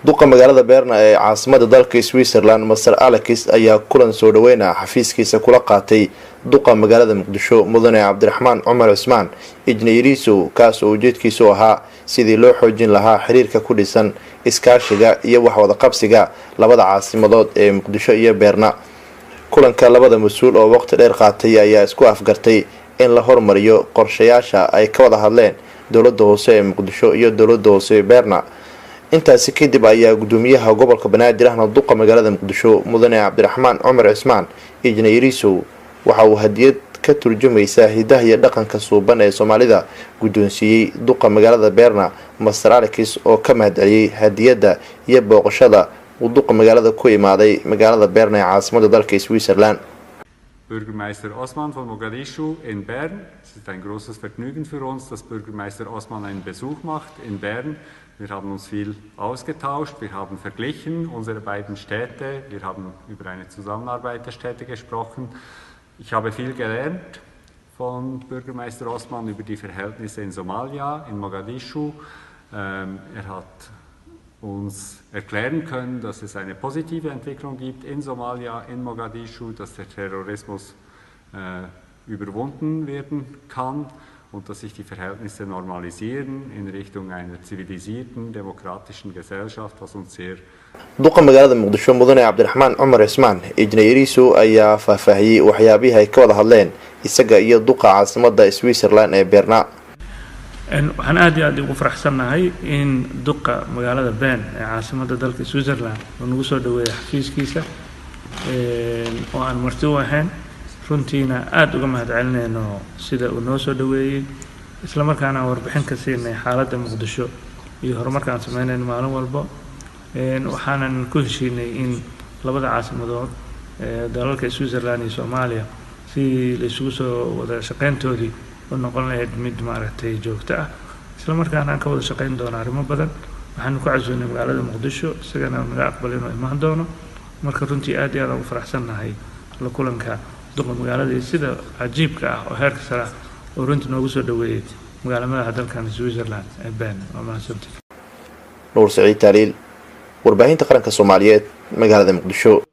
duqa magaalada Berna ee caasimada dalka Switzerland Mr Alex ayaa kulan soo dhaweynaa xafiiskiisa kula qaatay duqa magaalada Muqdisho mudane Cabdiraxmaan Cumar Cismaan injineeriisu kaas oo ujeedkiisu ahaa sidii loo xoojin lahaa xiriirka ku dhisan iskaashiga iyo wax wada qabsiga labada caasimadood ee Muqdisho iyo Berna. kulanka labada mas'uul oo waqti dheer qaatay ayaa isku afgartay in la hormariyo qorshayaasha ay ka wada hadleen dowladda hoose ee Muqdisho iyo dowladda hoose ee Berna. intaasi kadib ayaa gudoomiyaha gobolka Banaadir ahna duqa magaalada Muqdisho mudane Cabdiraxmaan Cumar Cismaan injineeriisu waxa uu hadiyad ka turjumaysa hidaha iyo dhaqanka suuban ee Soomaalida gudoonsiiyay duqa magaalada Berna Mr Alex oo ka mahadceliyay hadiyada iyo booqashada uu duqa magaalada ku imaaday magaalada Berna ee caasimada dalka Switzerland. Bürgermeister Osman von Mogadischu in Bern. Es ist ein großes Vergnügen für uns, dass Bürgermeister Osman einen Besuch macht in Bern. Wir haben uns viel ausgetauscht, wir haben verglichen unsere beiden Städte, wir haben über eine Zusammenarbeit der Städte gesprochen. Ich habe viel gelernt von Bürgermeister Osman über die Verhältnisse in Somalia, in Mogadischu. Er hat uns erklären können, dass es eine positive Entwicklung gibt in Somalia, in Mogadischu, dass der Terrorismus überwunden werden kann und dass sich die Verhältnisse normalisieren in Richtung einer zivilisierten, demokratischen Gesellschaft, was uns sehr duqa magaalada Muqdisho mudane Cabdiraxmaan Cumar Cismaan injineeriisu ayaa faahfaahiyay waxyaabaha ay ka wada hadleen isaga iyo duqa caasimada Switzerland ee Berna. waxaan aad ugu faraxsanahay in duqa magaalada Bern ee caasimada dalka Switzerland uu nagu soo dhaweeyay xafiiskiisa oo aan marti u ahayn runtiina aad uga mahadcelinayno sida uu noo soo dhaweeyay isla markaana warbixin ka siinay xaaladda Muqdisho iyo horumarka aan sameynayno maalin walba waxaanan ku heshiinay in labada caasimadood dalalka Switzerland iyo Soomaaliya si la isugu soo wada shaqeyntoodii oo noqon lahayd mid maaragtay joogto ah isla markaana aan ka wada shaqeyn doono arrimo badan waxaan ku casuunay magaalada Muqdisho isagana naga aqbalay inuu imaan doono marka runtii aad iyo aad ugu faraxsanahay la kulanka duqa magaalada sida cajiibka ah oo heerka sare oo runtii noogu soo dhaweeyay magaalada dalkan Switzerland ee Bern oo mahadsantahay. Nuur Saciid Taliil warbaahinta qaranka Soomaaliyeed magaalada Muqdisho.